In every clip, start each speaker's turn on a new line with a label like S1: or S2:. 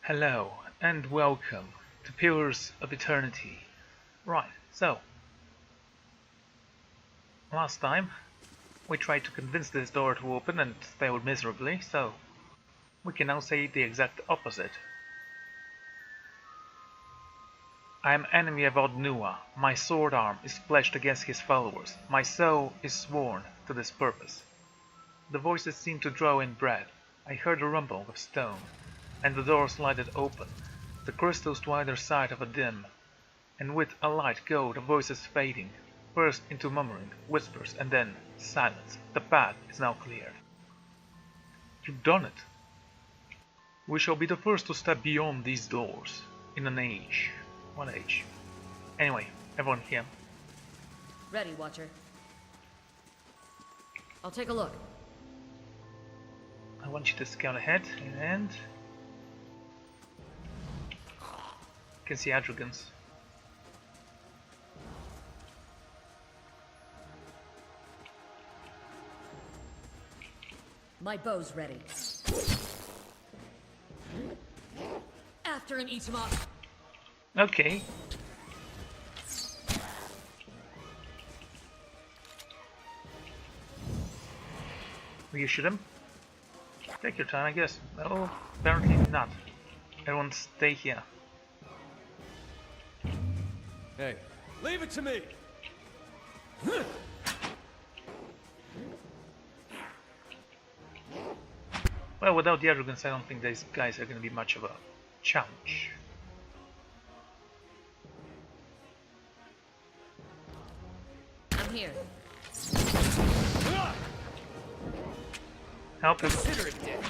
S1: Hello and welcome to Pillars of Eternity. Right, so last time we tried to convince this door to open and failed miserably, so we can now say the exact opposite. I am enemy of Odd Nua. My sword arm is pledged against his followers. My soul is sworn to this purpose. The voices seemed to draw in breath. I heard a rumble of stone, and the door slided open, the crystals to either side of a dim, and with a light go the voices fading, first into murmuring, whispers, and then silence. The path is now cleared. You've done it. We shall be the first to step beyond these doors, in an age. What age? Anyway, everyone here.
S2: Ready, Watcher. I'll take a look.
S1: I want you to scout ahead, and you can see Adrigans.
S2: My bow's ready. After and eat him up.
S1: Okay. Will you shoot him? Take your time, I guess. Oh, apparently not. Everyone stay here.
S3: Hey, leave it to me!
S1: Well, without the arrogance, I don't think these guys are going to be much of a challenge.
S2: I'm here.
S1: Help him.
S3: Consider it dead.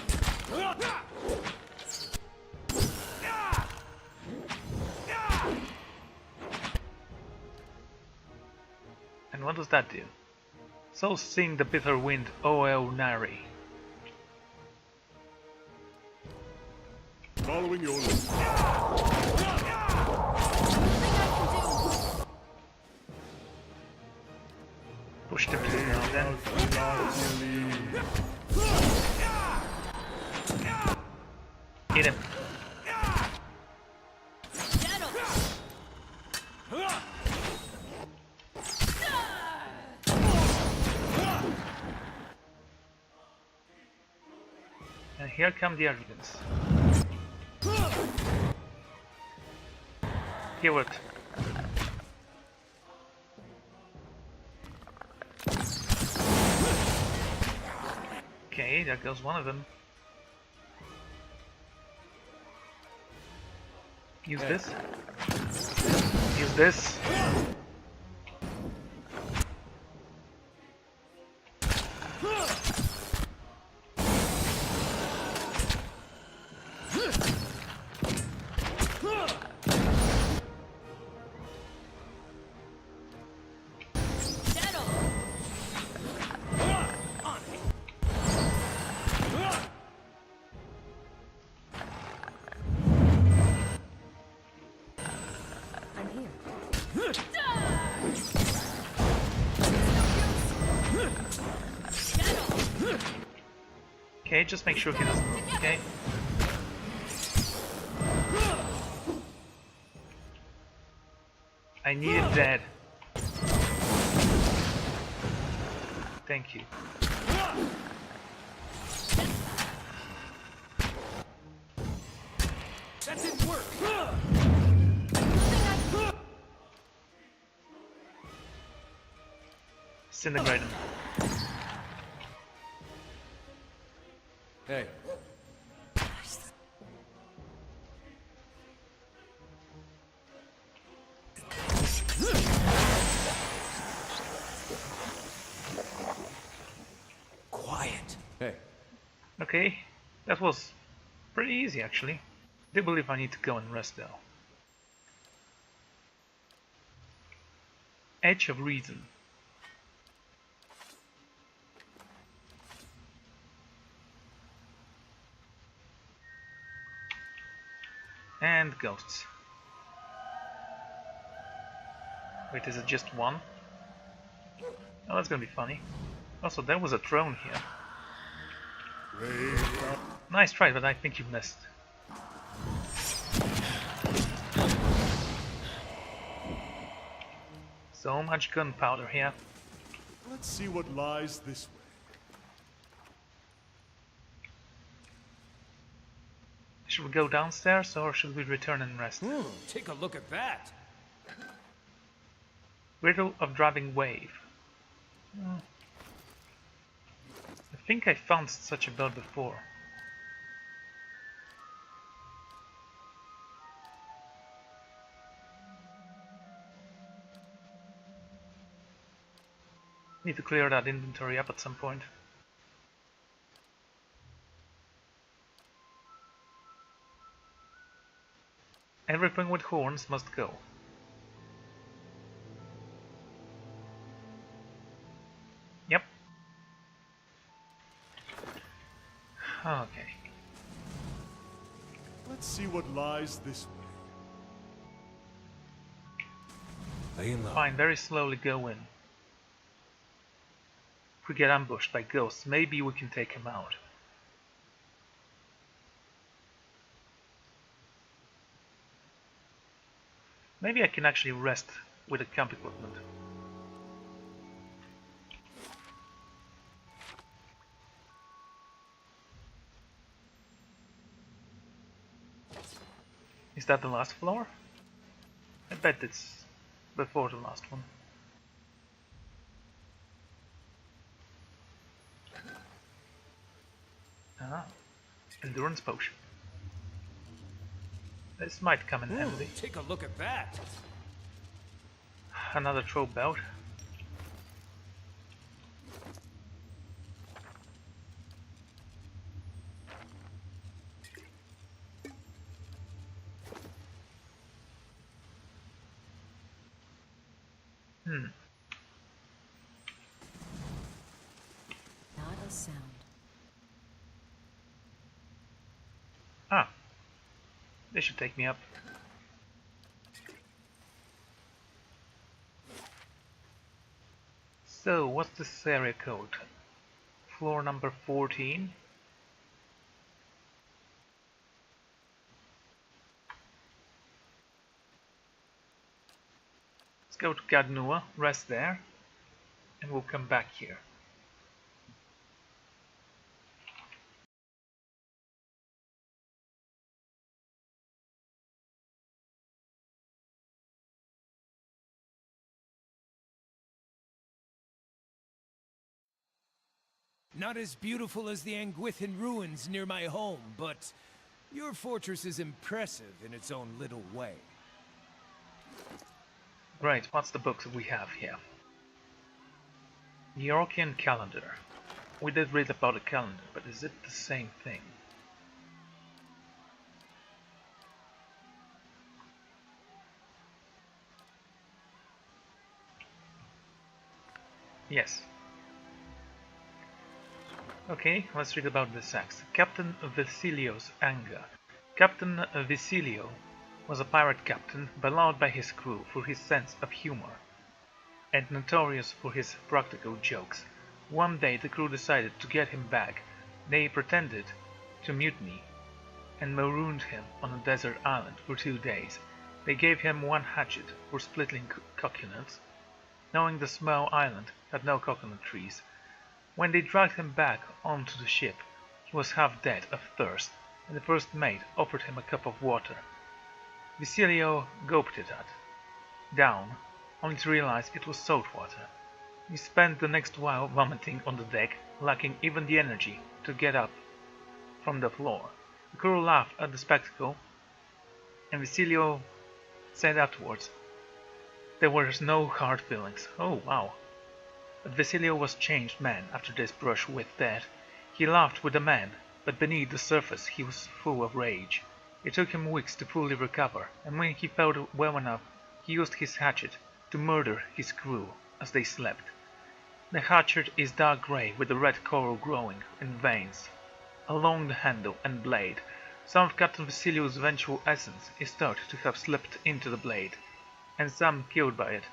S1: And what does that do? So sing the bitter wind, O El Nari.
S4: Following your lead.
S1: Push them to now then. Hit him. And here come the arrogance. Keyword. Okay, there goes one of them. Use this. Use this. Okay, just make sure he doesn't move, okay? I need him dead. Thank you.
S3: That didn't work!
S1: Disintegrate him.
S3: Hey. Quiet. Hey.
S1: Okay, that was pretty easy actually. I do believe I need to go and rest though. Edge of Reason. And ghosts. Wait, is it just one? Oh, that's gonna be funny. Also, there was a throne here. Nice try, but I think you missed. So much gunpowder here.
S4: Let's see what lies this way.
S1: Should we go downstairs or should we return and rest?
S3: Take a look at that.
S1: Riddle of driving wave. I think I found such a belt before. Need to clear that inventory up at some point. Everything with horns must go. Yep. Okay.
S4: Let's see what lies this way.
S3: Laying low.
S1: Fine, very slowly go in. If we get ambushed by ghosts, maybe we can take him out. Maybe I can actually rest with the camp equipment. Is that the last floor? I bet it's before the last one. Ah, endurance potion. This might come in handy.
S3: Take a look at that.
S1: Another throw belt.
S2: Not a sound.
S1: Ah, they should take me up. So, what's this area code? Floor number 14? Let's go to Gadnua, rest there, and we'll come back here.
S3: Not as beautiful as the Anguithan ruins near my home, but your fortress is impressive in its own little way.
S1: Right, what's the book that we have here? European calendar. We did read about a calendar, but is it the same thing? Yes. Okay, let's read about this axe. Captain Vasilio's anger. Captain Vasilio was a pirate captain beloved by his crew for his sense of humor and notorious for his practical jokes. One day the crew decided to get him back. They pretended to mutiny and marooned him on a desert island for 2 days. They gave him one hatchet for splitting coconuts, knowing the small island had no coconut trees. When they dragged him back onto the ship, he was half dead of thirst, and the first mate offered him a cup of water. Vicilio gulped it down, only to realize it was salt water. He spent the next while vomiting on the deck, lacking even the energy to get up from the floor. The crew laughed at the spectacle, and Vicilio said afterwards, "There were no hard feelings." Oh, wow. But Vicilio was a changed man after this brush with death. He laughed with the men, but beneath the surface he was full of rage. It took him weeks to fully recover, and when he felt well enough, he used his hatchet to murder his crew as they slept. The hatchet is dark grey with a red coral growing in veins along the handle and blade. Some of Captain Vicilio's vengeful essence is thought to have slipped into the blade, and some killed by it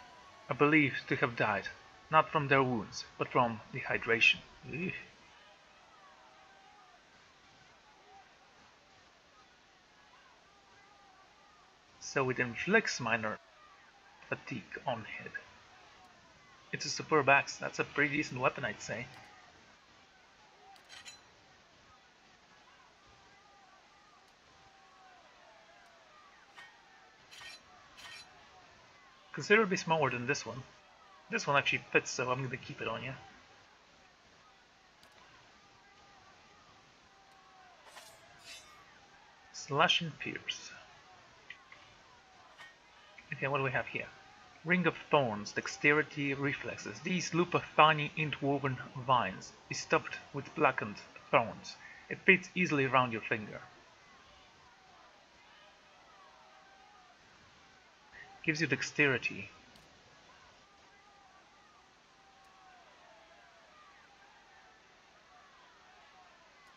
S1: are believed to have died, not from their wounds, but from dehydration. Ugh. So it inflicts minor fatigue on it. It's a superb axe. That's a pretty decent weapon, I'd say. Considerably smaller than this one. This one actually fits, so I'm gonna keep it on you. Slash and pierce. Okay, what do we have here? Ring of Thorns, Dexterity, Reflexes. These loop of tiny interwoven vines is stuffed with blackened thorns. It fits easily around your finger. Gives you Dexterity.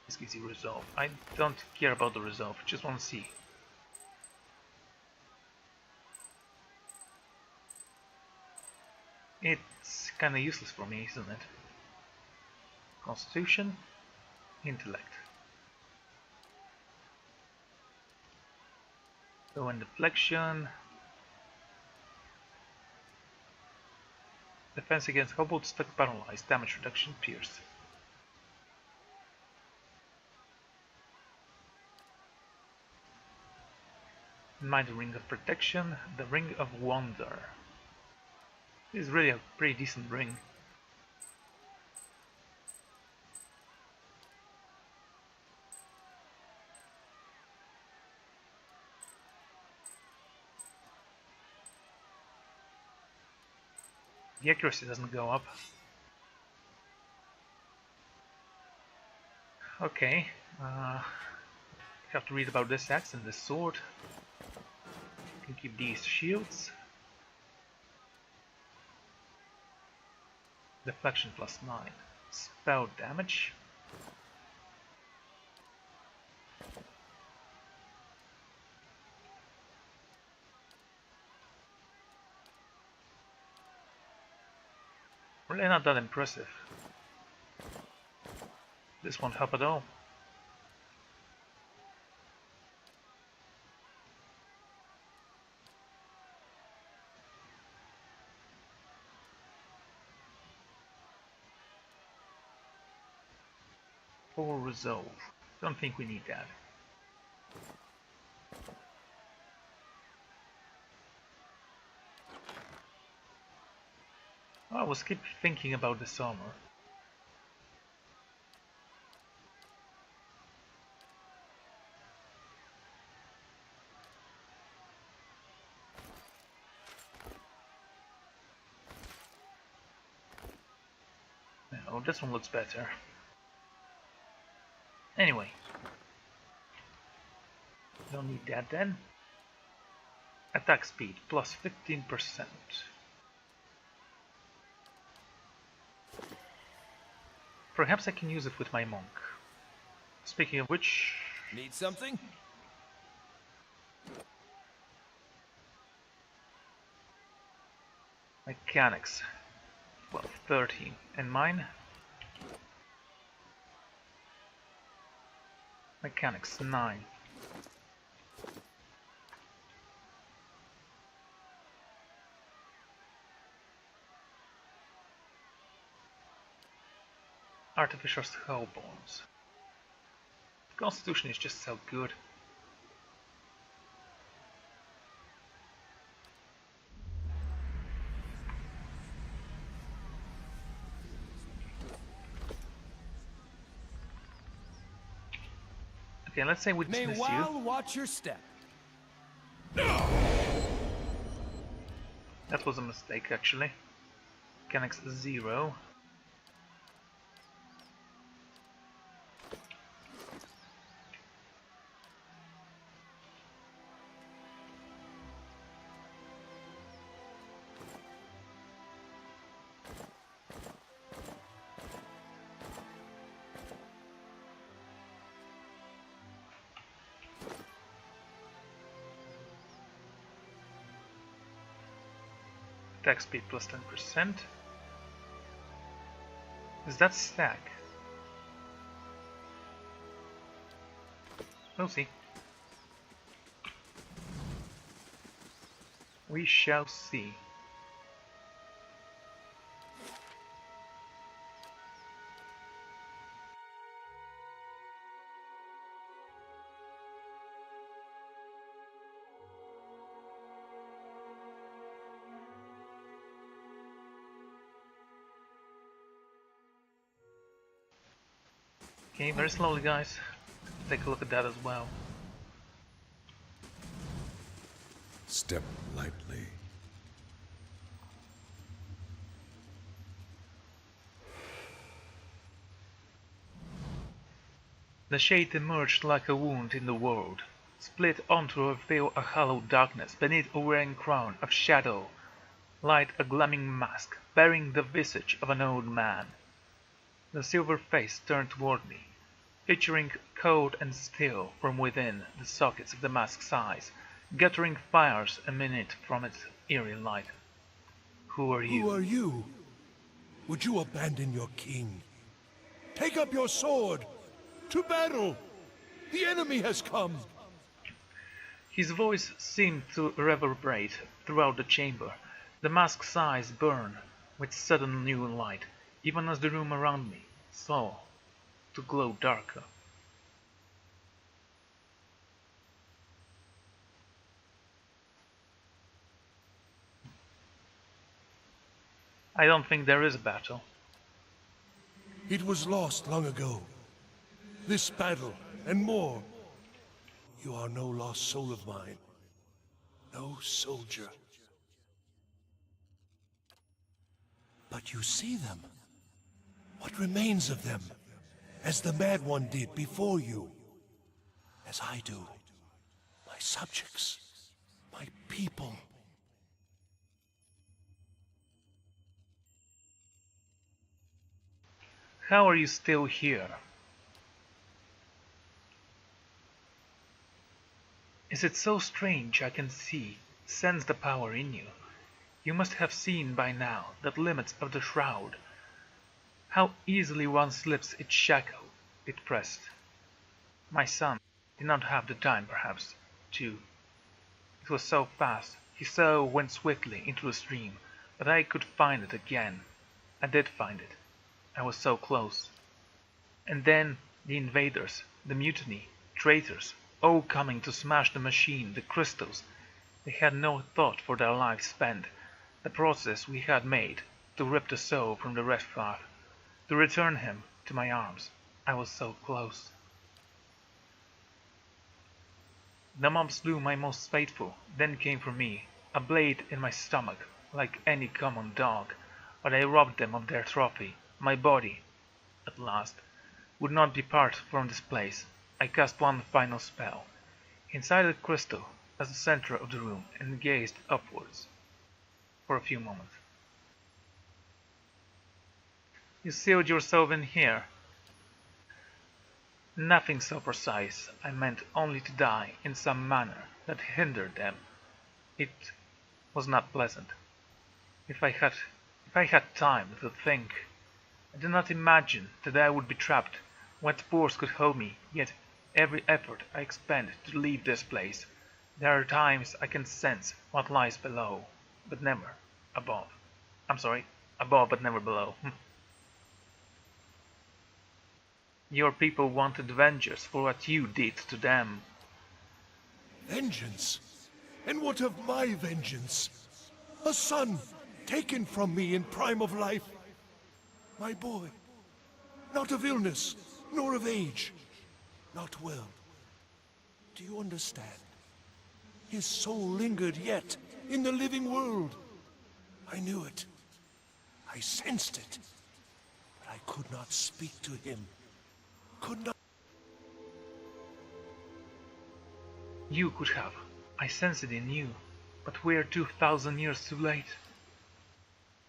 S1: This gives you Resolve. I don't care about the Resolve, just want to see. It's kinda useless for me, isn't it? Constitution, Intellect. So in deflection, defense against kobolds stuck paralyzed, damage reduction, pierce. Mind the Ring of Protection, the Ring of Wonder. This is really a pretty decent ring. The accuracy doesn't go up. Okay, have to read about this axe and this sword. Can keep these shields. Deflection +9. Spell damage. Really not that impressive. This won't help at all. For Resolve. Don't think we need that. I was keep thinking about this armor. No, this one looks better. Anyway. Don't need that then. Attack speed +15%. Perhaps I can use it with my monk. Speaking of which...
S3: Need something?
S1: Mechanics. Well, 13. And mine? Mechanics, 9. Artificial skull bones. Constitution is just so good. Okay, let's say we dismiss you.
S3: Meanwhile, watch your step.
S1: That was a mistake, actually. Mechanics 0. Attack speed +10%. Is that stack? We'll see. We shall see. Okay, very slowly, guys. Take a look at that as well.
S4: Step lightly.
S1: The shade emerged like a wound in the world, split on to reveal a hollow darkness beneath a wearing crown of shadow, light a gleaming mask bearing the visage of an old man. The silver face turned toward me, featuring cold and still from within the sockets of the mask's eyes, guttering fires emanate from its eerie light. Who are you?
S5: Who are you? Would you abandon your king? Take up your sword! To battle! The enemy has come!
S1: His voice seemed to reverberate throughout the chamber. The mask's eyes burned with sudden new light, even as the room around me saw to glow darker. I don't think there is a battle.
S5: It was lost long ago. This battle, and more. You are no lost soul of mine. No soldier. But you see them. What remains of them? As the Mad One did before you. As I do. My subjects. My people.
S1: How are you still here? Is it so strange I can see, sense the power in you? You must have seen by now the limits of the shroud. How easily one slips its shackle, it pressed. My son did not have the time, perhaps, to. It was so fast, he so went swiftly into the stream, but I could find it again. I did find it. I was so close. And then the invaders, the mutiny, traitors, all coming to smash the machine, the crystals. They had no thought for their lives spent, the process we had made to rip the soul from the reptile, to return him to my arms. I was so close. The mob slew my most faithful, then came for me, a blade in my stomach, like any common dog, but I robbed them of their trophy. My body, at last, would not depart from this place. I cast one final spell, inside the crystal as the center of the room, and gazed upwards for a few moments. You sealed yourself in here. Nothing so precise. I meant only to die in some manner that hindered them. It was not pleasant. If I had time to think, I did not imagine that I would be trapped. What force could hold me? Yet every effort I expend to leave this place. There are times I can sense what lies below, but never above. I'm sorry, above but never below. Your people wanted vengeance for what you did to them.
S5: Vengeance? And what of my vengeance? A son taken from me in prime of life. My boy, not of illness, nor of age, not well. Do you understand? His soul lingered yet in the living world. I knew it. I sensed it. But I could not speak to him. Could not.
S1: You could have. I sensed it in you. But we're 2,000 years too late.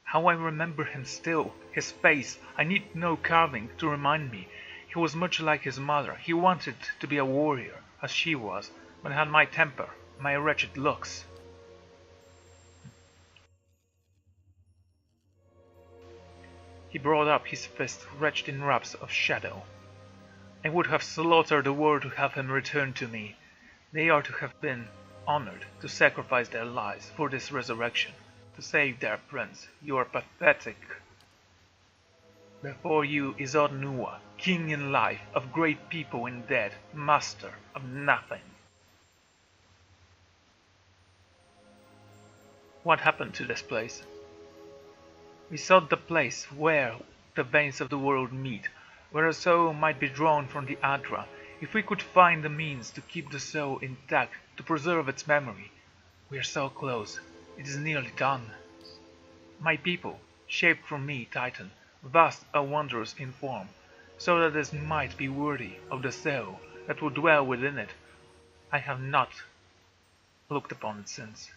S1: How I remember him still, his face. I need no carving to remind me. He was much like his mother. He wanted to be a warrior, as she was, but had my temper, my wretched looks. He brought up his fist wretched in wraps of shadow. I would have slaughtered the world to have him return to me. They are to have been honored to sacrifice their lives for this resurrection, to save their prince. You are pathetic. Before you is Nua, king in life, of great people in dead, master of nothing. What happened to this place? We sought the place where the veins of the world meet, where a soul might be drawn from the Adra, if we could find the means to keep the soul intact, to preserve its memory. We are so close. It is nearly done. My people, shaped from me, Titan, vast and wondrous in form, so that this might be worthy of the soul that will dwell within it. I have not looked upon it since.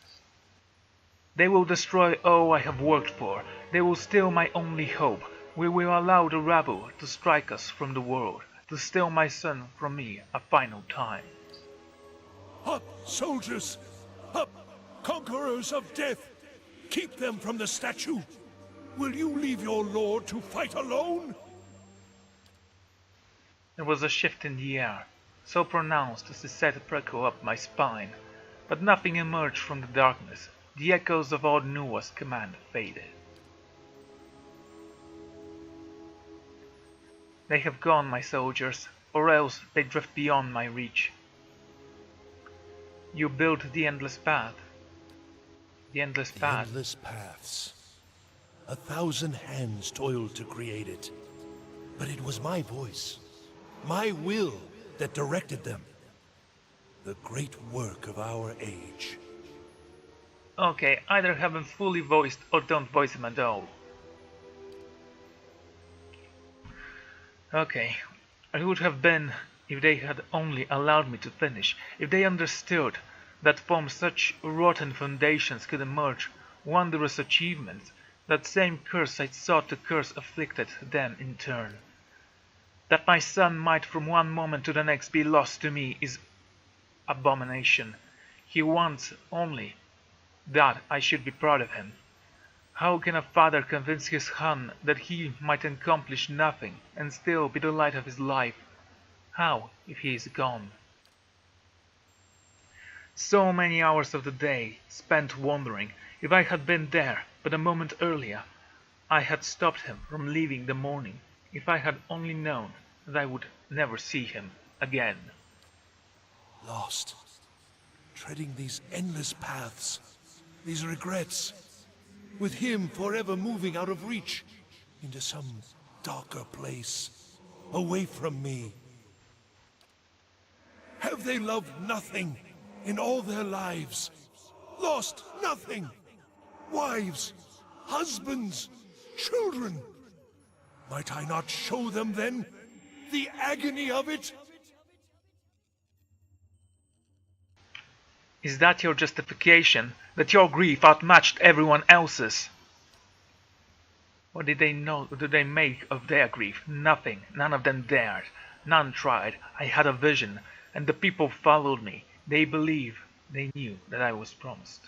S1: They will destroy all I have worked for. They will steal my only hope. We will allow the rabble to strike us from the world, to steal my son from me a final time.
S5: Up, soldiers! Up, conquerors of death! Keep them from the statue! Will you leave your lord to fight alone?
S1: There was a shift in the air, so pronounced as it set a prickle up my spine, but nothing emerged from the darkness. The echoes of old Nua's command faded. They have gone, my soldiers, or else they drift beyond my reach. You built the endless path. The endless path.
S5: Endless paths. 1,000 hands toiled to create it. But it was my voice, my will, that directed them. The great work of our age.
S1: Okay, either have him fully voiced or don't voice him at all. Okay, it would have been if they had only allowed me to finish, if they understood that from such rotten foundations could emerge wondrous achievements. That same curse I sought to curse afflicted them in turn. That my son might from one moment to the next be lost to me is abomination. He wants only that I should be proud of him. How can a father convince his son that he might accomplish nothing and still be the light of his life? How, if he is gone? So many hours of the day spent wondering. If I had been there but a moment earlier, I had stopped him from leaving the morning. If I had only known that I would never see him again.
S5: Lost, treading these endless paths, these regrets, with him forever moving out of reach, into some darker place, away from me. Have they loved nothing in all their lives? Lost nothing? Wives, husbands, children? Might I not show them then the agony of it?
S1: Is that your justification? That your grief outmatched everyone else's? What did they know? What did they make of their grief? Nothing. None of them dared. None tried. I had a vision, and the people followed me. They believed. They knew that I was promised.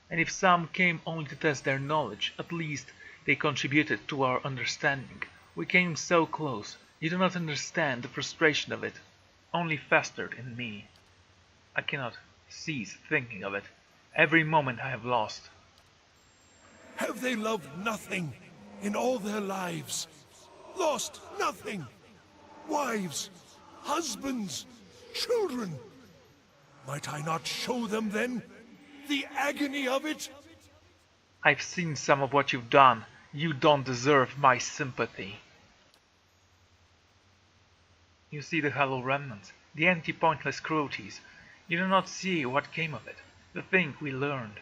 S1: And if some came only to test their knowledge, at least they contributed to our understanding. We came so close. You do not understand the frustration of it. Only festered in me. I cannot cease thinking of it. Every moment I have lost.
S5: Have they loved nothing in all their lives? Lost nothing? Wives, husbands, children? Might I not show them then the agony of it?
S1: I've seen some of what you've done. You don't deserve my sympathy. You see the hollow remnants, the empty pointless cruelties. You do not see what came of it, the thing we learned.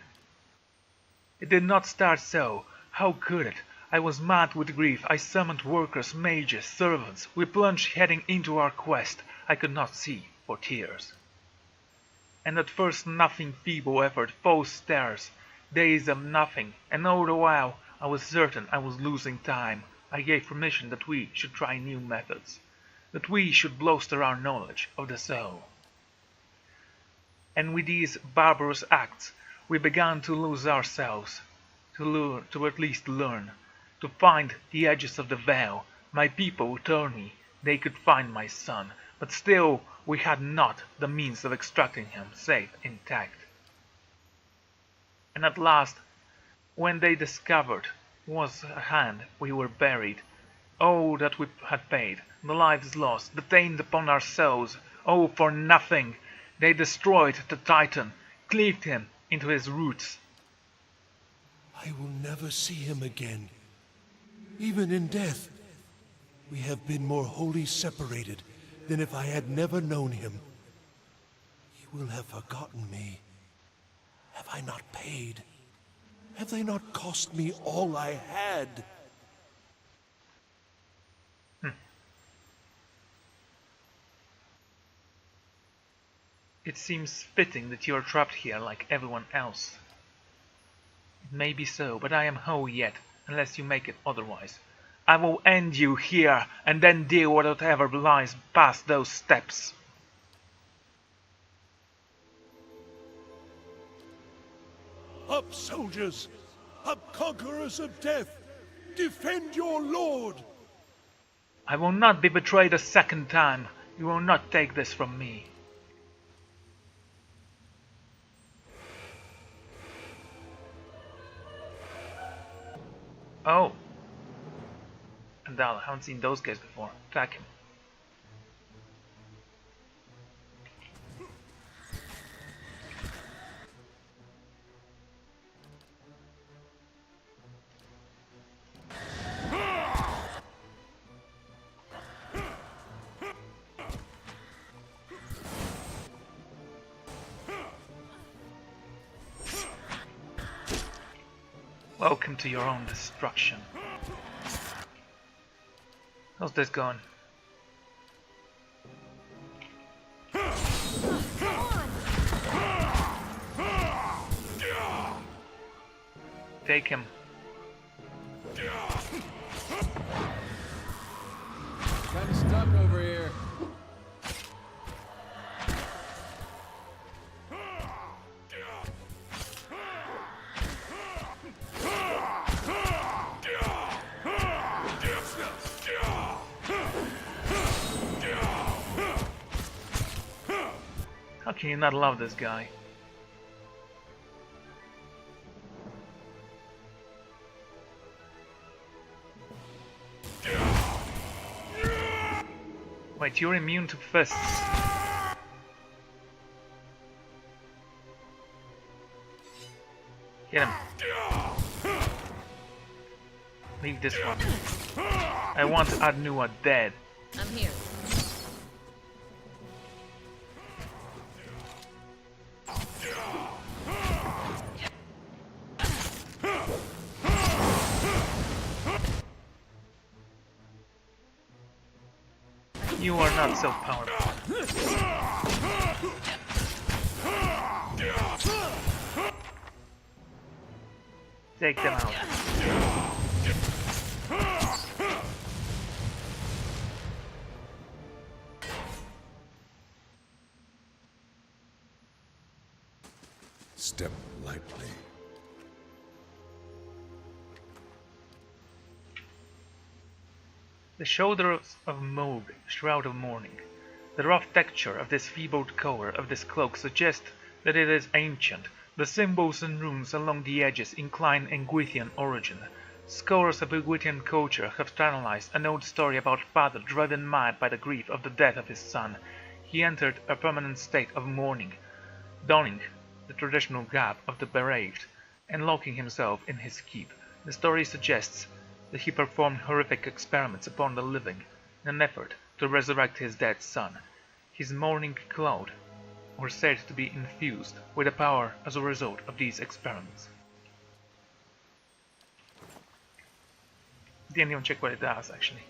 S1: It did not start so. How could it? I was mad with grief. I summoned workers, mages, servants. We plunged heading into our quest. I could not see for tears. And at first nothing, feeble effort, false stares, days of nothing, and all the while I was certain I was losing time. I gave permission that we should try new methods, that we should bolster our knowledge of the soul. And with these barbarous acts, we began to lose ourselves, to at least learn, to find the edges of the veil. My people told me they could find my son, but still we had not the means of extracting him safe intact. And at last, when they discovered was at hand, we were buried. All that we had paid, the lives lost, detained upon our souls, all for nothing. They destroyed the Titan, cleaved him into his roots.
S5: I will never see him again, even in death. We have been more wholly separated than if I had never known him. He will have forgotten me. Have I not paid? Have they not cost me all I had?
S1: It seems fitting that you are trapped here like everyone else. It may be so, but I am whole yet, unless you make it otherwise. I will end you here, and then deal with whatever lies past those steps.
S5: Up, soldiers! Up, conquerors of death! Defend your lord!
S1: I will not be betrayed a second time. You will not take this from me. Oh. Andal, I haven't seen those guys before. Attack him. Welcome to your own destruction. How's this going? Take him.
S6: Kinda stuck over here.
S1: How can you not love this guy? Wait, you're immune to fists. Get him. Leave this one. I want Adnua dead.
S2: I'm here.
S1: You are not so powerful. Take them out.
S4: Step lightly.
S1: The shoulders of Moog, shroud of mourning. The rough texture of this feebled color of this cloak suggests that it is ancient. The symbols and runes along the edges incline Engwithian origin. Scholars of Engwithian culture have analyzed an old story about father driven mad by the grief of the death of his son. He entered a permanent state of mourning, donning the traditional garb of the bereaved, and locking himself in his keep. The story suggests that he performed horrific experiments upon the living in an effort to resurrect his dead son. His mourning cloud were said to be infused with a power as a result of these experiments. Didn't even check what it does, actually.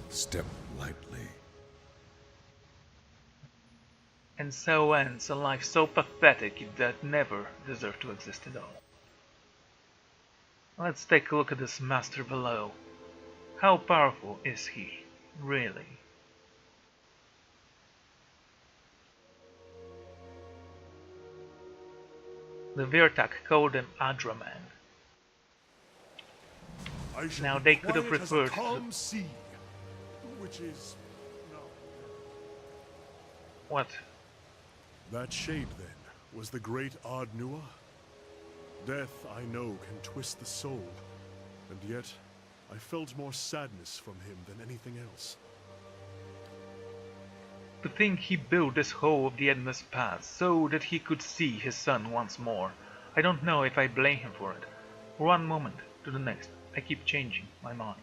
S4: Step lightly.
S1: And so ends a life so pathetic that never deserved to exist at all. Let's take a look at this master below. How powerful is he, really? The Virtak called him Adraman. Now they could have referred to
S5: sea, which is no.
S1: what?
S7: That shade, then, was the great Ardnua? Death, I know, can twist the soul, and yet I felt more sadness from him than anything else.
S1: To think he built this hole of the endless path so that he could see his son once more. I don't know if I blame him for it. For one moment to the next, I keep changing my mind.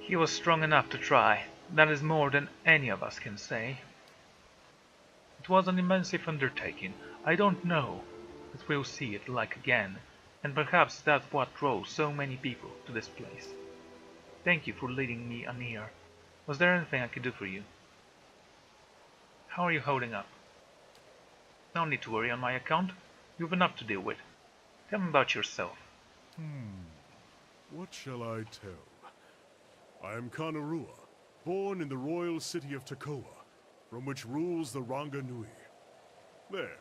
S1: He was strong enough to try. That is more than any of us can say. It was an immense undertaking. I don't know that we'll see it like again, and perhaps that's what drew so many people to this place. Thank you for leading me on here. Was there anything I could do for you? How are you holding up? No need to worry on my account. You've enough to deal with. Tell me about yourself.
S7: What shall I tell? I am Kanarua, born in the royal city of Takoa, from which rules the Ranga Nui. There.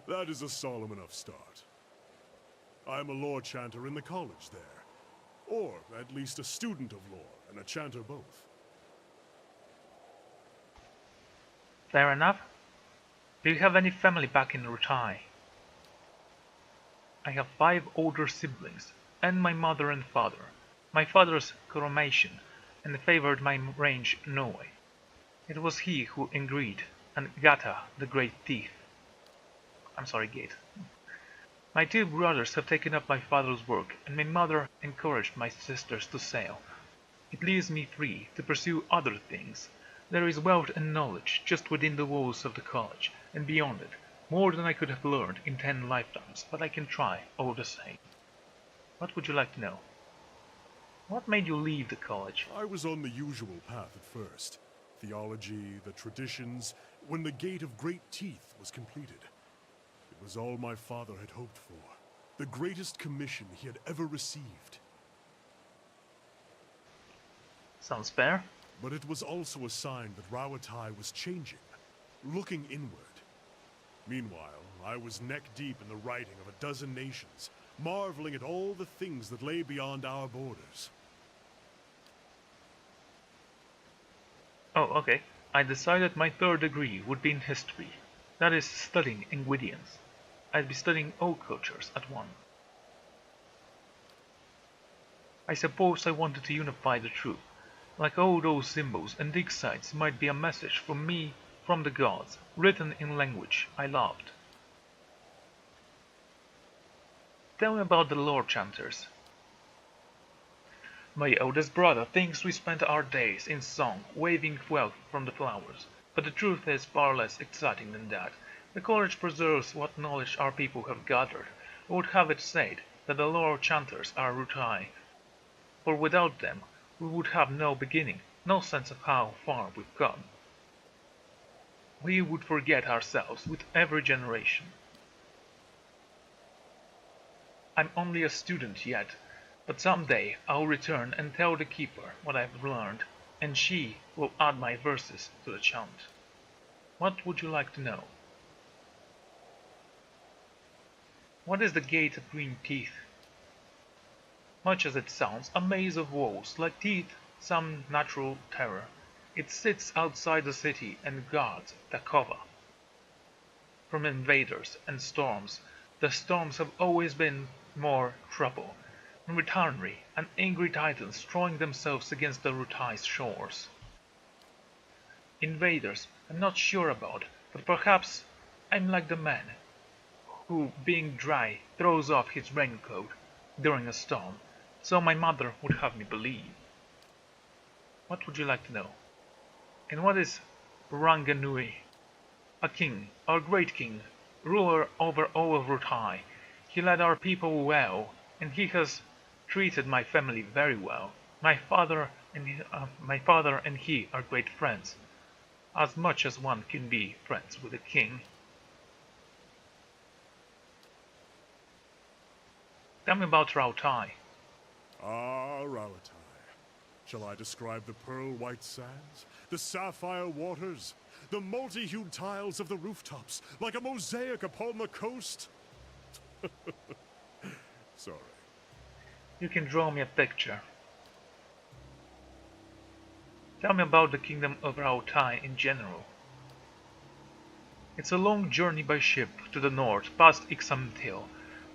S7: That is a solemn enough start. I am a lore chanter in the college there. Or at least a student of lore and a chanter both.
S1: Fair enough. Do you have any family back in Rutai? I have 5 older siblings, and my mother and father. My father's Kuromation, and favored my range Noi. It was he who agreed, and Gata, the great thief. I'm sorry, Gate. My 2 brothers have taken up my father's work, and my mother encouraged my sisters to sail. It leaves me free to pursue other things. There is wealth and knowledge just within the walls of the college, and beyond it, more than I could have learned in 10 lifetimes, but I can try all the same. What would you like to know? What made you leave the college?
S7: I was on the usual path at first. Theology, the traditions, when the Gate of Great Teeth was completed. It was all my father had hoped for. The greatest commission he had ever received.
S1: Sounds fair.
S7: But it was also a sign that Rawatai was changing, looking inward. Meanwhile, I was neck-deep in the writing of a dozen nations, marveling at all the things that lay beyond our borders.
S1: Oh, okay. I decided my 3rd degree would be in history. That is, studying ingredients. I'd be studying all cultures at once. I suppose I wanted to unify the truth. Like all those symbols and dig sites might be a message from me, from the gods, written in language I loved. Tell me about the lore chanters. My eldest brother thinks we spend our days in song, waving wealth from the flowers. But the truth is far less exciting than that. The college preserves what knowledge our people have gathered. I would have it said that the lore chanters are Rutai. For without them, we would have no beginning, no sense of how far we've come. We would forget ourselves with every generation. I'm only a student yet, but someday I'll return and tell the keeper what I've learned, and she will add my verses to the chant. What would you like to know? What is the Gate of Green Teeth? Much as it sounds, a maze of walls, like teeth, some natural terror. It sits outside the city and guards Takova. From invaders and storms, the storms have always been more trouble, and returnary and angry titans throwing themselves against the Rutai's shores. Invaders I'm not sure about, but perhaps I'm like the man who, being dry, throws off his raincoat during a storm. So my mother would have me believe. What would you like to know? And what is Ranganui? A king, our great king, ruler over all of Rutai. He led our people well, and he has treated my family very well. My father and he are great friends, as much as one can be friends with a king. Tell me about Rautai.
S7: Ah, Rawatai. Shall I describe the pearl-white sands, the sapphire waters, the multi-hued tiles of the rooftops, like a mosaic upon the coast? Sorry.
S1: You can draw me a picture. Tell me about the kingdom of Rautai in general. It's a long journey by ship to the north past Ixamtil,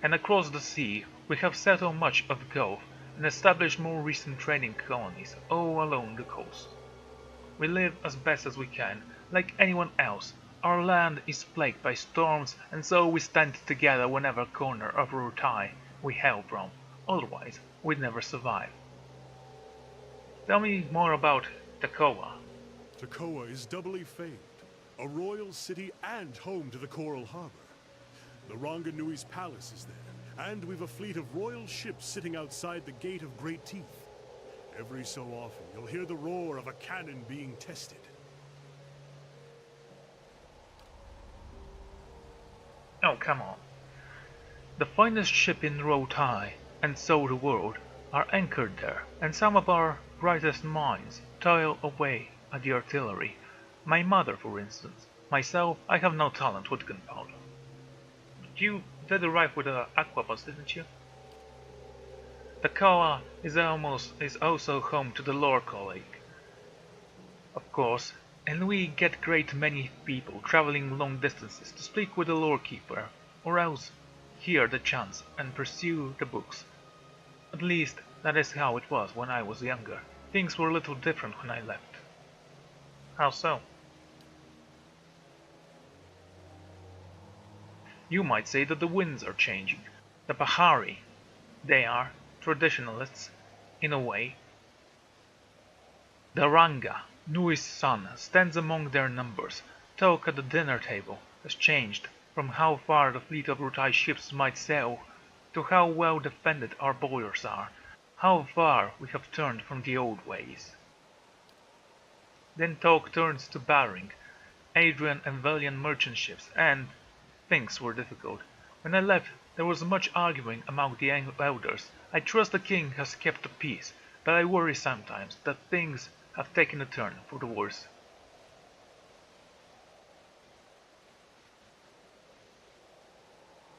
S1: and across the sea we have settled much of the Gulf and established more recent trading colonies all along the coast. We live as best as we can, like anyone else. Our land is plagued by storms, and so we stand together whenever corner of Rutai we hail from. Otherwise, we'd never survive. Tell me more about Takoa.
S7: Takoa is doubly famed, a royal city and home to the Coral Harbor. The Ranganui's palace is there, and we've a fleet of royal ships sitting outside the Gate of Great Teeth. Every so often, you'll hear the roar of a cannon being tested.
S1: Oh, come on. The finest ship in Rotai, and so the world, are anchored there, and some of our brightest minds toil away at the artillery. My mother, for instance. Myself, I have no talent with gunpowder. But you did arrive with an aquabus, didn't you? Takoa is also home to the Lore Colleague, of course, and we get great many people traveling long distances to speak with the Lore Keeper, or else hear the chants and pursue the books. At least, that is how it was when I was younger. Things were a little different when I left. How so? You might say that the winds are changing. The Bahari, they are traditionalists, in a way. The Ranga, Nui's son, stands among their numbers. Talk at the dinner table has changed from how far the fleet of Rutai ships might sail to how well defended our borders are, how far we have turned from the old ways. Then talk turns to Baring, Adrian and Valian merchant ships, and things were difficult. When I left, there was much arguing among the elders. I trust the king has kept the peace, but I worry sometimes that things have taken a turn for the worse.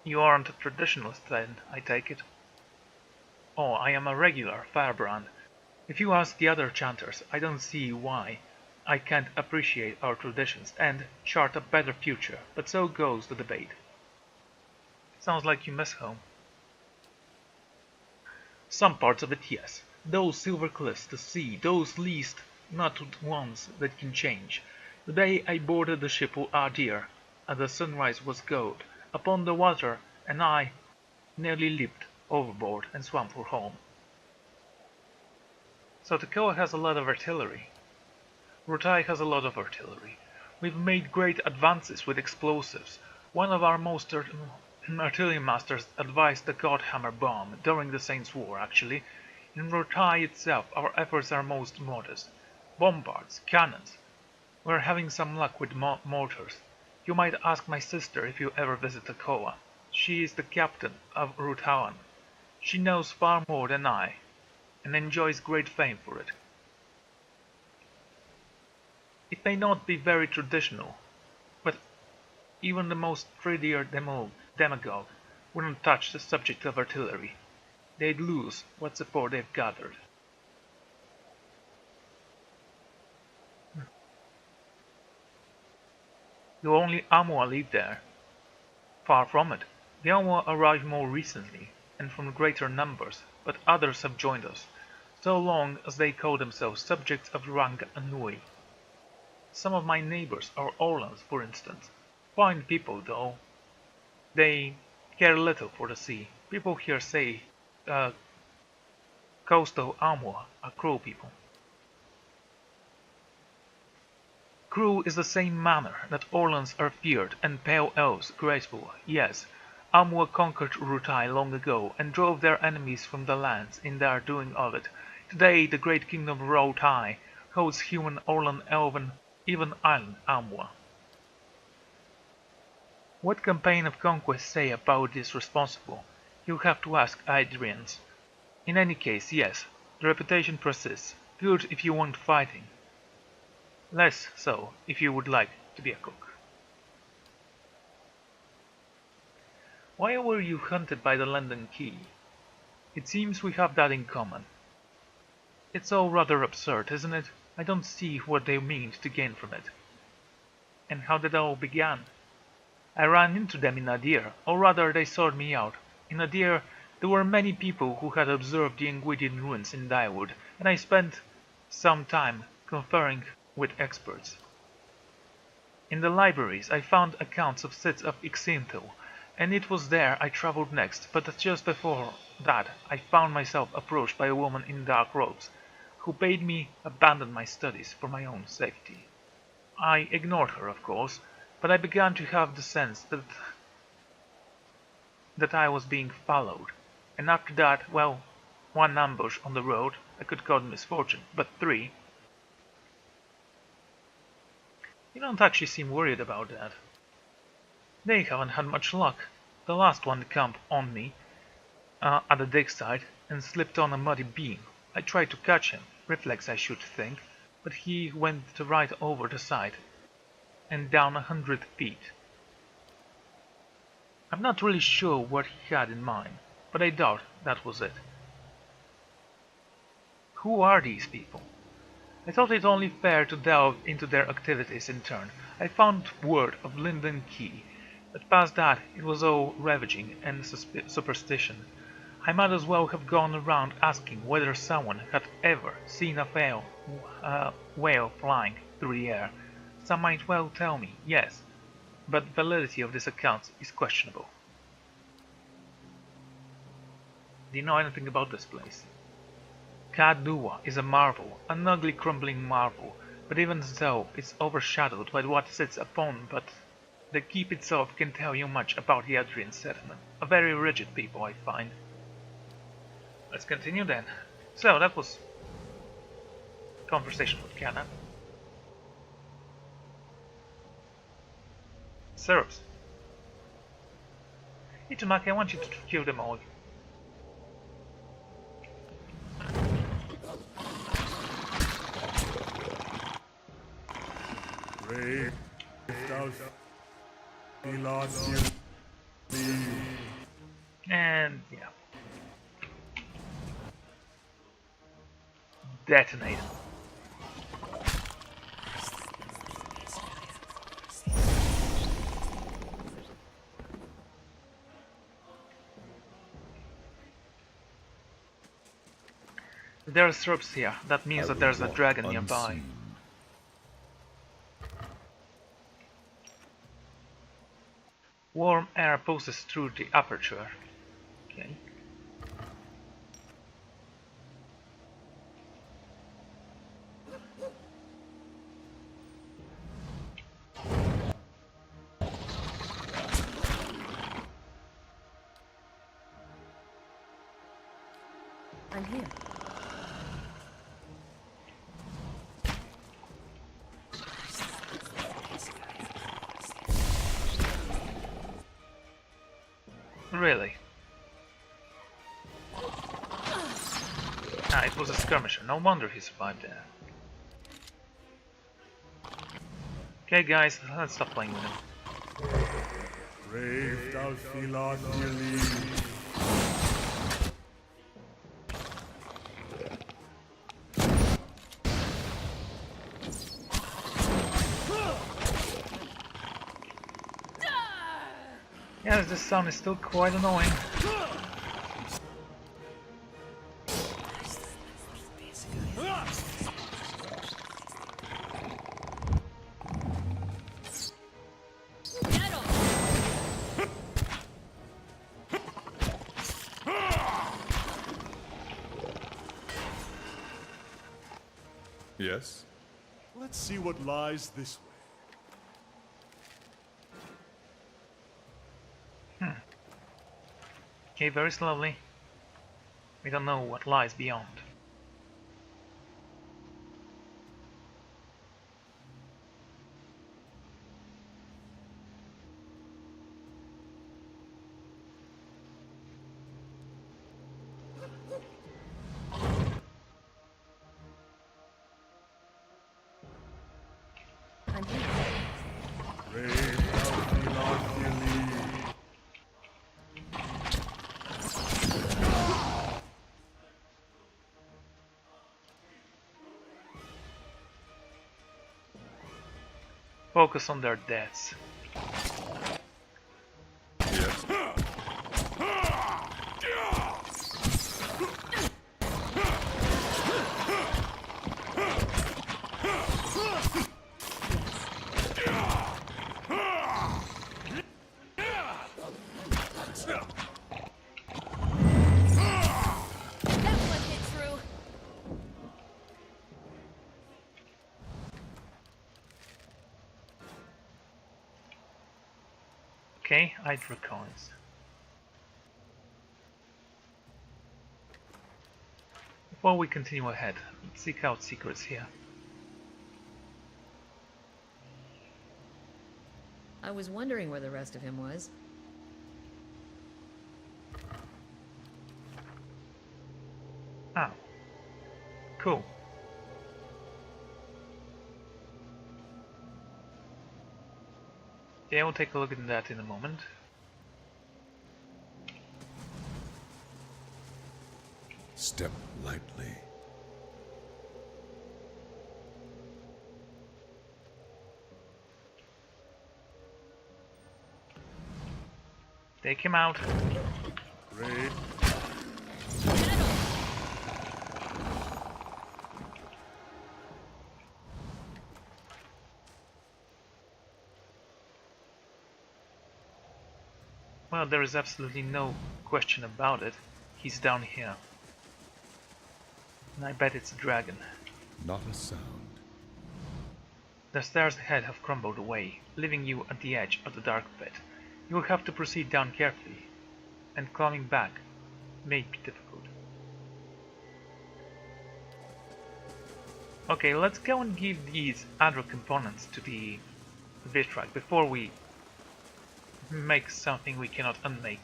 S1: You aren't a traditionalist then, I take it? Oh, I am a regular firebrand. If you ask the other chanters, I don't see why I can't appreciate our traditions and chart a better future, but so goes the debate. Sounds like you miss home. Some parts of it, yes. Those silver cliffs, the sea, those least not ones that can change. The day I boarded the ship Adir, and the sunrise was gold upon the water, and I nearly leaped overboard and swam for home. So Takoa has a lot of artillery. Rutai has a lot of artillery. We've made great advances with explosives. One of our most artillery masters advised the Godhammer bomb during the Saints' War, actually. In Rutai itself, our efforts are most modest. Bombards, cannons. We're having some luck with mortars. You might ask my sister if you ever visit Takoa. She is the captain of Rutawan. She knows far more than I, and enjoys great fame for it. It may not be very traditional, but even the most prettier demagogue wouldn't touch the subject of artillery. They'd lose what support they've gathered. Do only Amua live there? Far from it. The Amua arrived more recently, and from greater numbers, but others have joined us, so long as they call themselves subjects of Ranga and Nui. Some of my neighbors are Orlans, for instance. Fine people, though. They care little for the sea. People here say coastal Amua are cruel people. Cruel is the same manner that Orlans are feared and pale elves graceful. Yes, Amua conquered Rutai long ago and drove their enemies from the lands in their doing of it. Today the great kingdom of Rutai holds human Orlan, elven, even island Amua. What campaign of conquest say about this responsible? You'll have to ask Adrians. In any case, yes, the reputation persists. Good if you want fighting. Less so if you would like to be a cook. Why were you hunted by the London Key? It seems we have that in common. It's all rather absurd, isn't it? I don't see what they mean to gain from it. And how did it all begin? I ran into them in Adir, or rather they sought me out. In Adir there were many people who had observed the Engwidian ruins in Dyewood, and I spent some time conferring with experts. In the libraries I found accounts of Sith of Ixinto, and it was there I traveled next, but just before that I found myself approached by a woman in dark robes, who bade me abandon my studies for my own safety. I ignored her, of course, but I began to have the sense that I was being followed, and after that, well, 1 ambush on the road I could call misfortune, but 3. You don't actually seem worried about that. They haven't had much luck. The last one camped on me at the dig site and slipped on a muddy beam. I tried to catch him, reflex I should think, but he went right over the side and down 100 feet. I'm not really sure what he had in mind, but I doubt that was it. Who are these people? I thought it only fair to delve into their activities in turn. I found word of Linden Key, but past that it was all ravaging and superstition. I might as well have gone around asking whether someone had ever seen a whale flying through the air. Some might well tell me, yes, but validity of this account is questionable. Do you know anything about this place? Kadua is a marvel, an ugly crumbling marvel, but even so it's overshadowed by what sits upon but the keep itself can tell you much about the Adrian settlement. A very rigid people, I find. Let's continue then. So that was conversation with Kana. Syrups. Itamaki, I want you to kill them all.
S7: Brave thou be lost you.
S1: And yeah. Detonate. There are syrups here. That means that there's a dragon nearby. Warm air passes through the aperture. Okay.
S2: I'm here.
S1: Really? Ah, it was a skirmisher. No wonder he survived there. Okay, guys, let's stop playing with him.
S7: Brave thou be lost Yliel.
S1: Yes, this sound is still quite annoying.
S4: Yes?
S7: Let's see what lies this way.
S1: Okay, very slowly. We don't know what lies beyond.
S2: I'm here.
S7: Brave thou be lost Yliel.
S1: Focus on their deaths.
S4: Yes.
S1: Okay, Hydra coins. Before we continue ahead, let's seek out secrets here.
S2: I was wondering where the rest of him was.
S1: Oh. Cool. Yeah, we'll take a look at that in a moment.
S4: Step lightly.
S1: Take him out.
S7: Great.
S1: Well, there is absolutely no question about it. He's down here. And I bet it's a dragon.
S4: Not a sound.
S1: The stairs ahead have crumbled away, leaving you at the edge of the dark pit. You will have to proceed down carefully, and climbing back may be difficult. Okay, let's go and give these other components to the Vitrak before we make something we cannot unmake.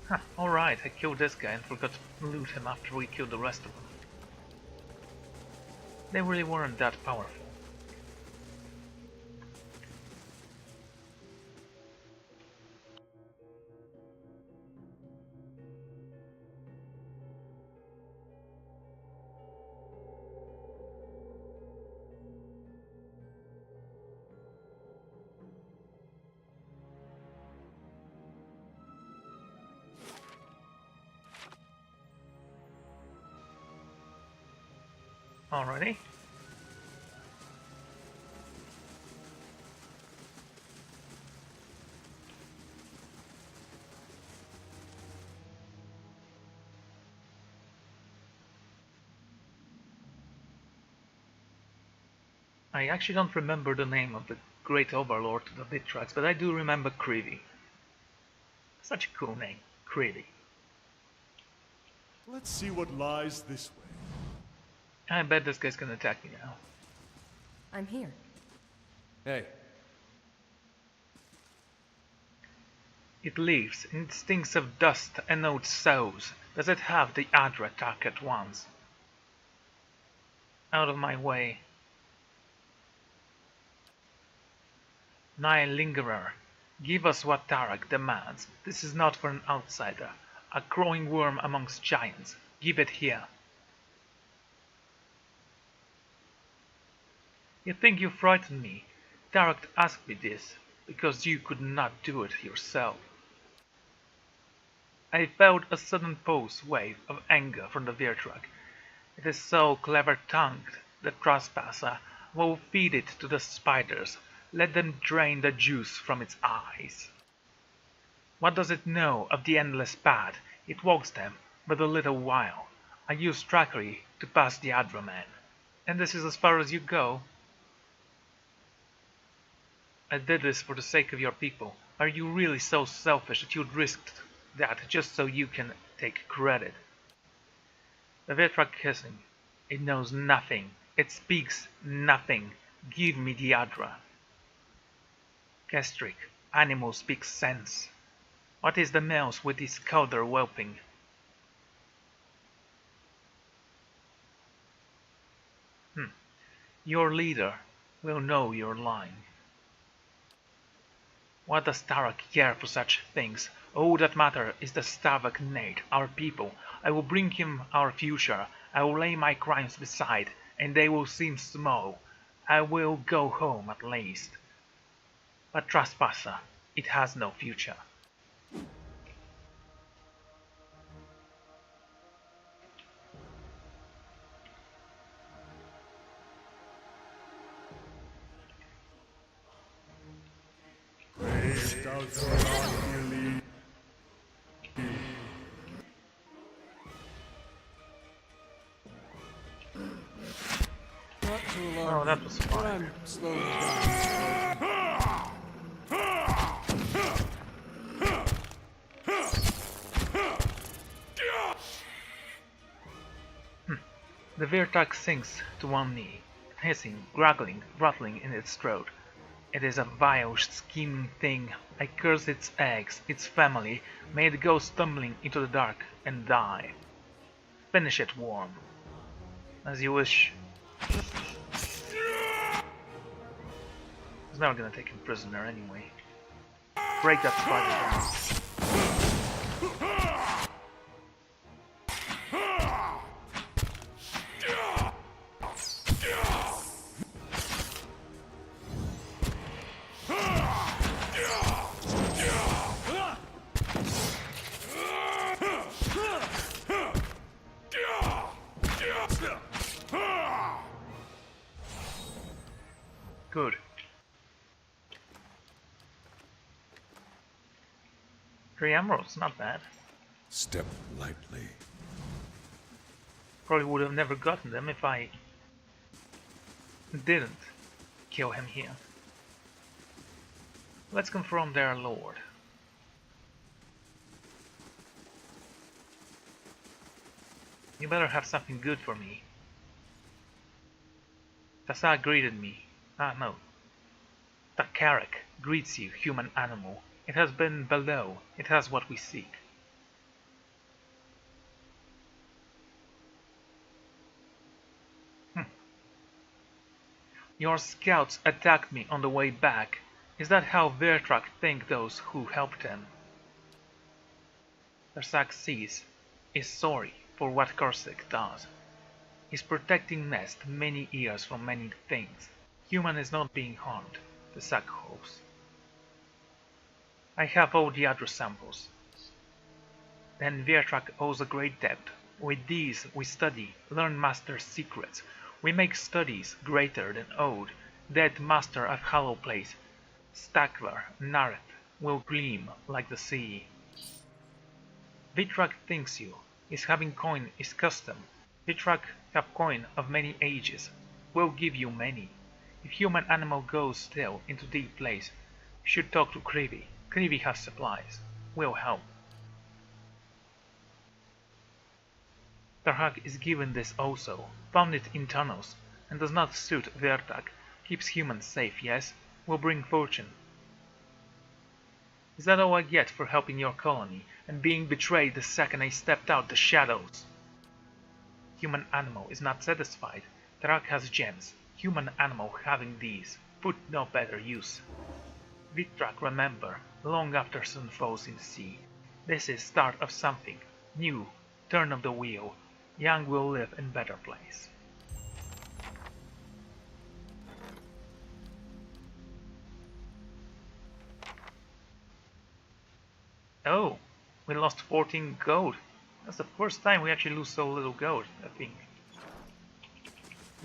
S1: Huh, alright, I killed this guy and forgot to loot him after we killed the rest of them. They really weren't that powerful. Alrighty. I actually don't remember the name of the great overlord of the Vitrax, but I do remember Creevy. Such a cool name, Creevy.
S7: Let's see what lies this way.
S1: I bet this guy's gonna attack me now.
S2: I'm here.
S6: Hey,
S1: It lives, and it stinks of dust and old sows. Does it have the Adra attack at once? Out of my way. Nigh Lingerer, give us what Tarak demands. This is not for an outsider. A growing worm amongst giants. Give it here. You think you frighten me? Tarak asked me this, because you could not do it yourself. I felt a sudden pulse wave of anger from the Virtrak. It is so clever-tongued, the trespasser. Will feed it to the spiders. Let them drain the juice from its eyes. What does it know of the endless path? It walks them but a little while. I use trickery to pass the Adra man. And this is as far as you go? I did this for the sake of your people. Are you really so selfish that you'd risk that just so you can take credit? The Vitrak hissing. It knows nothing. It speaks nothing. Give me the Adra. Kestric, animal speaks sense. What is the mouse with his cowder whelping? Your leader will know you're lying. What does Tarak care for such things? All that matter is the Stavak Nate, our people. I will bring him our future. I will lay my crimes beside, and they will seem small. I will go home at least. But trespasser, it has no future.
S6: Not to alarm
S1: Oh, that
S6: you,
S1: was
S6: but
S1: fine.
S6: I'm slowly dying.
S1: The Virtak sinks to one knee, hissing, gurgling, rattling in its throat. It is a vile, scheming thing. I curse its eggs, its family. May it go stumbling into the dark and die. Finish it, worm. As you wish. He's never gonna take him prisoner anyway. Break that spider down. Good. 3 emeralds, not bad.
S4: Step lightly.
S1: Probably would have never gotten them if I didn't kill him here. Let's confront their lord. You better have something good for me. Tassa greeted me. Ah, no. Takarak greets you, human animal. It has been below. It has what we seek. Your scouts attacked me on the way back. Is that how Vertrak think those who helped him? Tarsak sees, is sorry for what Korsic does. Is protecting Nest many years from many things. Human is not being harmed, the Sack hopes. I have all the other samples. Then Vertrak owes a great debt. With these we study, learn master's secrets. We make studies greater than owed. Dead master of Hollow Place, Staklar, Nareth, will gleam like the sea. Vitrak thinks you, is having coin is custom. Vitrak have coin of many ages, will give you many. If human animal goes still into deep place, should talk to Krivi. Krivi has supplies, will help. Tarhak is given this also, found it in tunnels, and does not suit Vertak, keeps humans safe, yes, will bring fortune. Is that all I get for helping your colony, and being betrayed the second I stepped out the shadows? Human animal is not satisfied. Tarhak has gems, human animal having these, put no better use. Vitrak remember, long after sun falls in the sea, this is start of something, new, turn of the wheel. Young will live in better place. Oh, we lost 14 gold. That's the first time we actually lose so little gold, I think.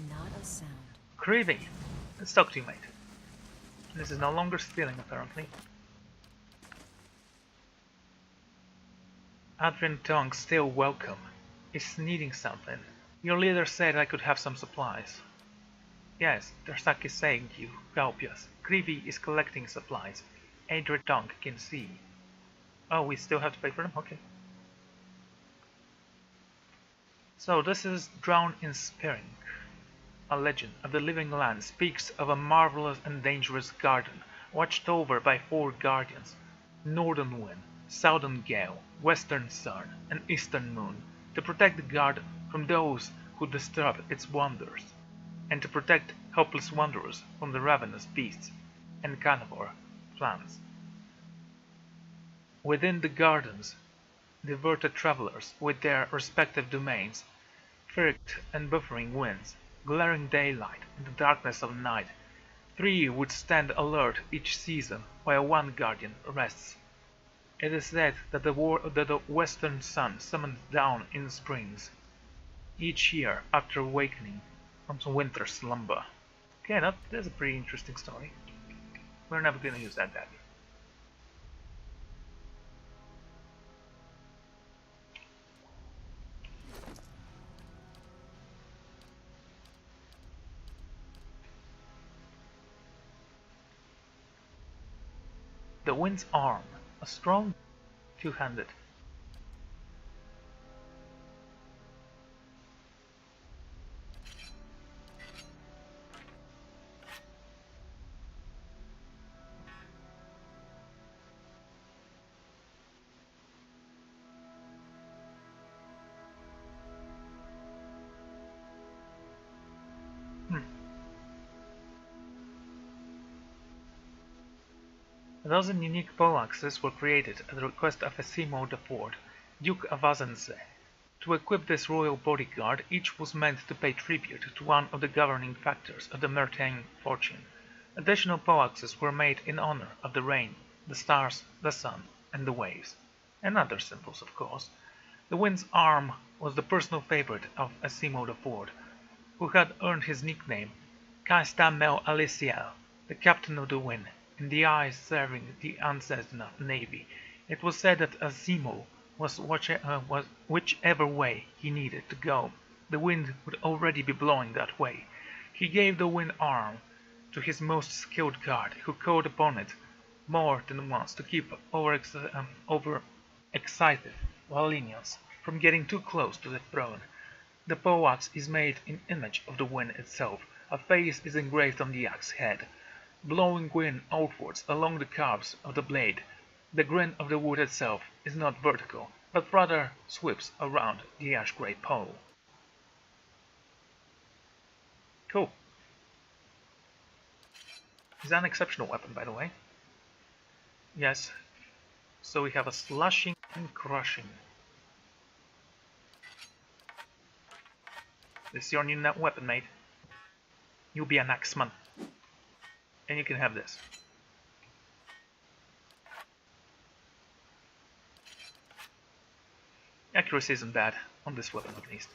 S2: Not a sound.
S1: Krivi, let's talk to you, mate. This is no longer stealing, apparently. Adrian Tong still welcome. Is needing something. Your leader said I could have some supplies. Yes, Tarsak is saying you help us. Krivi is collecting supplies. Adrian Tong can see. Oh, we still have to pay for them? Okay. So this is Drown in Spring. A legend of the living land speaks of a marvelous and dangerous garden, watched over by 4 guardians, Northern Wind, Southern Gale, Western Sun, and Eastern Moon, to protect the garden from those who disturb its wonders, and to protect helpless wanderers from the ravenous beasts and carnivore plants. Within the gardens, diverted travelers with their respective domains, frisked and buffering winds, glaring daylight and the darkness of night, 3 would stand alert each season while 1 guardian rests. It is said that the western sun summons down in springs, each year after awakening from some winter slumber. Okay, that's a pretty interesting story. We're never gonna use that. The Wind's Arm, a strong two-handed. A dozen unique poleaxes were created at the request of Asimo IV, Duke of Azance. To equip this royal bodyguard, each was meant to pay tribute to one of the governing factors of the Mertang fortune. Additional poleaxes were made in honor of the rain, the stars, the sun, and the waves. And other symbols, of course. The Wind's Arm was the personal favorite of Asimo IV, who had earned his nickname Kaista Mel Aliciel, the captain of the wind, in the eyes serving the Ancestor Navy. It was said that Asimo was whichever way he needed to go. The wind would already be blowing that way. He gave the Wind Arm to his most skilled guard, who called upon it more than once to keep over-excited Valenians from getting too close to the throne. The poleaxe is made in image of the wind itself. A face is engraved on the axe head, blowing wind outwards along the curves of the blade. The grain of the wood itself is not vertical, but rather sweeps around the ash-gray pole. Cool. It's an exceptional weapon, by the way. Yes. So we have a slashing and crushing. This is your new weapon, mate. You'll be an axeman. And you can have this. Accuracy isn't bad, on this weapon at least.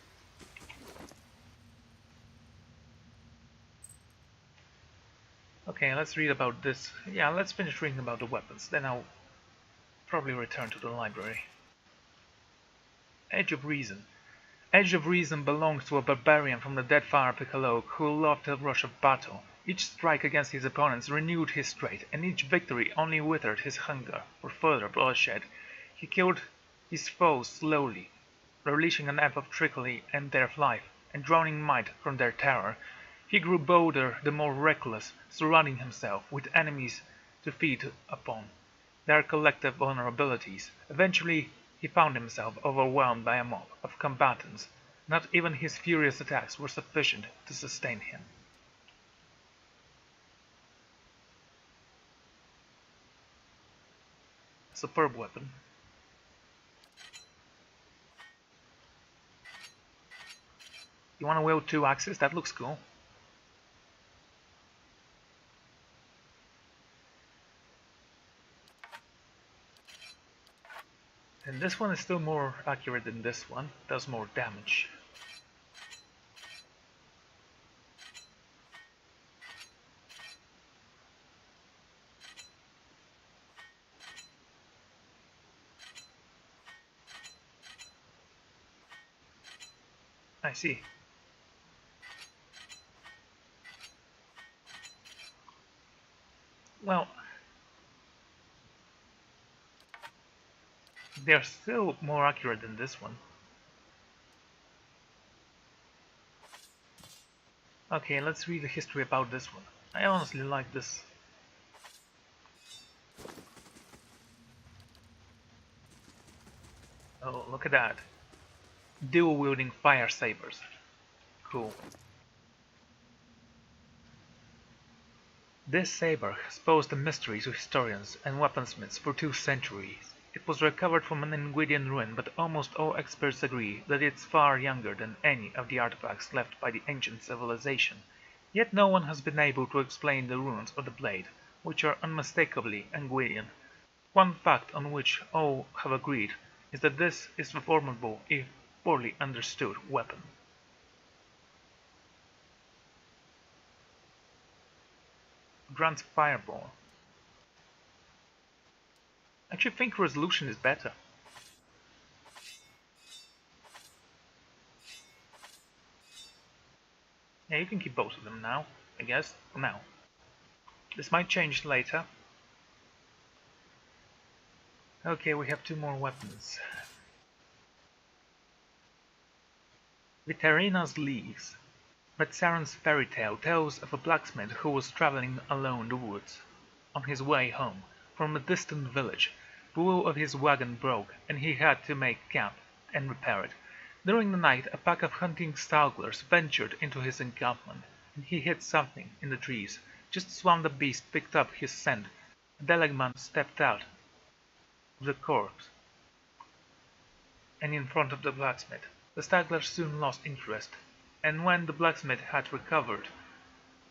S1: Okay, let's read about this. Yeah, let's finish reading about the weapons, then I'll probably return to the library. Edge of Reason. Edge of Reason belongs to a barbarian from the Deadfire Piccolo who loved the rush of battle. Each strike against his opponents renewed his strength, and each victory only withered his hunger for further bloodshed. He killed his foes slowly, releasing an ebb of trickery and their life, and drowning might from their terror. He grew bolder, the more reckless, surrounding himself with enemies to feed upon their collective vulnerabilities. Eventually, he found himself overwhelmed by a mob of combatants. Not even his furious attacks were sufficient to sustain him. Superb weapon. You want to wield two axes? That looks cool. And this one is still more accurate than this one, does more damage. I see. Well, they're still more accurate than this one. Okay, let's read the history about this one. I honestly like this. Oh, look at that. Dual-wielding fire sabers. Cool. This saber has posed a mystery to historians and weaponsmiths for 2 centuries. It was recovered from an Ingwidian ruin, but almost all experts agree that it's far younger than any of the artifacts left by the ancient civilization. Yet no one has been able to explain the runes of the blade, which are unmistakably Ingwidian. One fact on which all have agreed is that this is a formidable, if poorly understood, weapon. Grants Fireball. I actually think resolution is better. Yeah, you can keep both of them now, I guess, for now. This might change later. Okay, we have 2 more weapons. Vitarina's Leaves. Retsaren's fairy tale tells of a blacksmith who was traveling alone the woods. On his way home from a distant village, the wheel of his wagon broke and he had to make camp and repair it. During the night, a pack of hunting stragglers ventured into his encampment, and he hit something in the trees. Just as one of the beasts picked up his scent, a Delegman stepped out of the corpse and in front of the blacksmith. The stragglers soon lost interest, and when the blacksmith had recovered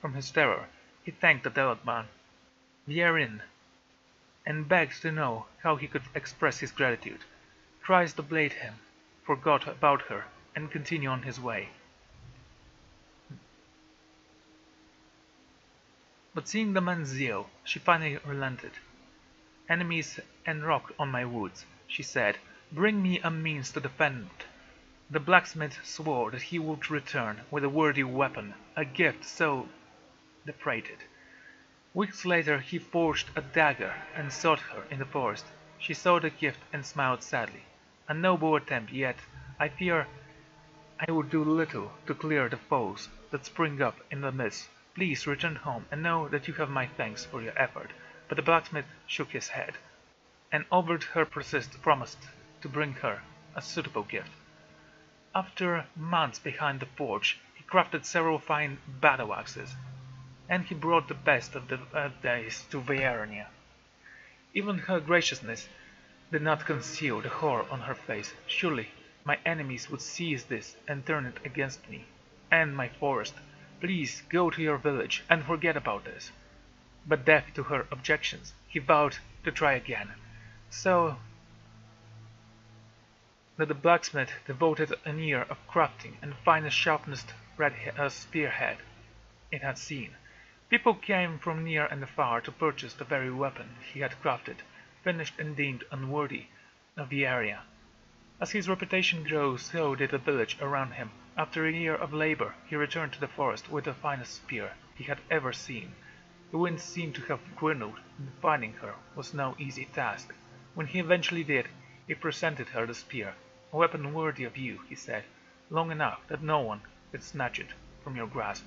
S1: from his terror, he thanked the Delegman, Vierin, and begged to know how he could express his gratitude. Christ obeyed him, forgot about her, and continued on his way. But seeing the man's zeal, she finally relented. Enemies enrocked on my woods, she said. Bring me a means to defend it. The blacksmith swore that he would return with a worthy weapon, a gift so depraved. Weeks later he forged a dagger and sought her in the forest. She saw the gift and smiled sadly. A noble attempt, yet I fear I would do little to clear the foes that spring up in the mist. Please return home and know that you have my thanks for your effort. But the blacksmith shook his head, and over her promised to bring her a suitable gift. After months behind the forge, he crafted several fine battle axes, and he brought the best of the days to Viernia. Even her graciousness did not conceal the horror on her face. Surely my enemies would seize this and turn it against me and my forest. Please go to your village and forget about this. But deaf to her objections, he vowed to try again. So that the blacksmith devoted an year of crafting and finest sharpest spearhead it had seen. People came from near and far to purchase the very weapon he had crafted, finished and deemed unworthy of the area. As his reputation grew, so did the village around him. After a year of labor, he returned to the forest with the finest spear he had ever seen. The wind seemed to have dwindled, and finding her was no easy task. When he eventually did, he presented her the spear. A weapon worthy of you, he said, long enough that no one could snatch it from your grasp.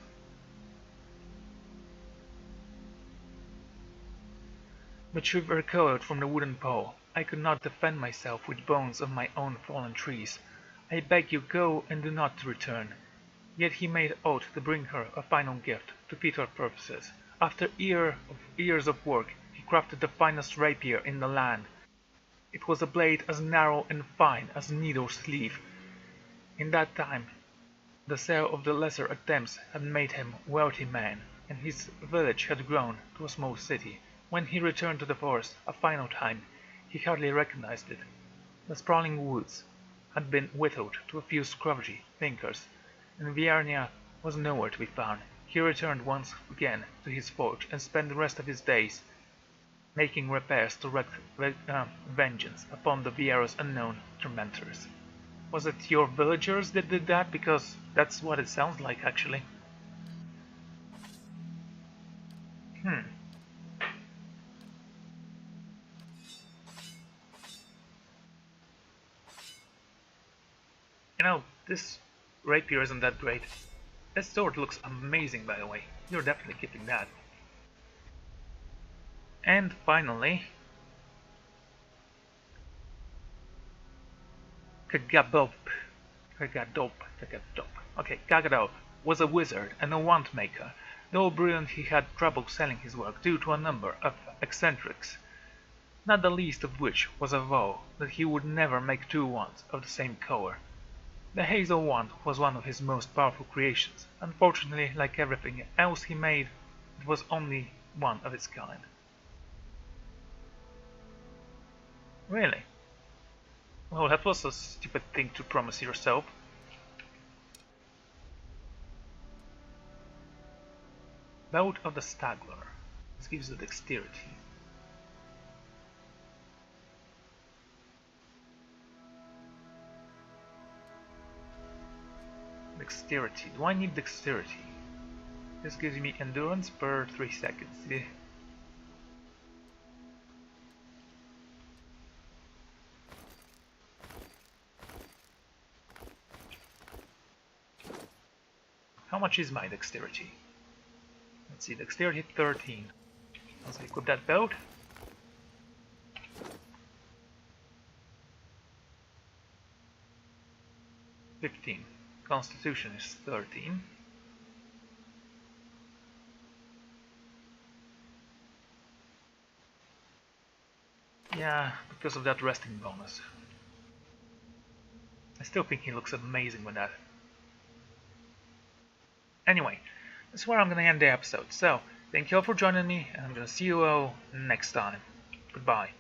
S1: But she recoiled from the wooden pole. I could not defend myself with bones of my own fallen trees. I beg you, go and do not return. Yet he made oath to bring her a final gift to fit her purposes. After years of work, he crafted the finest rapier in the land. It was a blade as narrow and fine as a needle's sleeve. In that time, the sale of the lesser attempts had made him a wealthy man, and his village had grown to a small city. When he returned to the forest a final time, he hardly recognized it. The sprawling woods had been whittled to a few scrubby thinkers, and Viernia was nowhere to be found. He returned once again to his forge and spent the rest of his days making repairs to wreak vengeance upon the Vieira's unknown tormentors. Was it your villagers that did that? Because that's what it sounds like, actually. You know, this rapier isn't that great. This sword looks amazing, by the way. You're definitely keeping that. And finally, Kagadop. Okay, Kagadop was a wizard and a wand maker. Though brilliant, he had trouble selling his work due to a number of eccentrics, not the least of which was a vow that he would never make 2 wands of the same color. The hazel wand was one of his most powerful creations. Unfortunately, like everything else he made, it was only one of its kind. Really? Well, that was a stupid thing to promise yourself. Bout of the Stagler. This gives you dexterity. Dexterity. Do I need dexterity? This gives me endurance per 3 seconds. How much is my dexterity? Let's see, dexterity 13. Let's equip that boat. Constitution is 13. Yeah, because of that resting bonus. I still think he looks amazing with that. Anyway, that's where I'm gonna end the episode. So, thank you all for joining me, and I'm gonna see you all next time. Goodbye.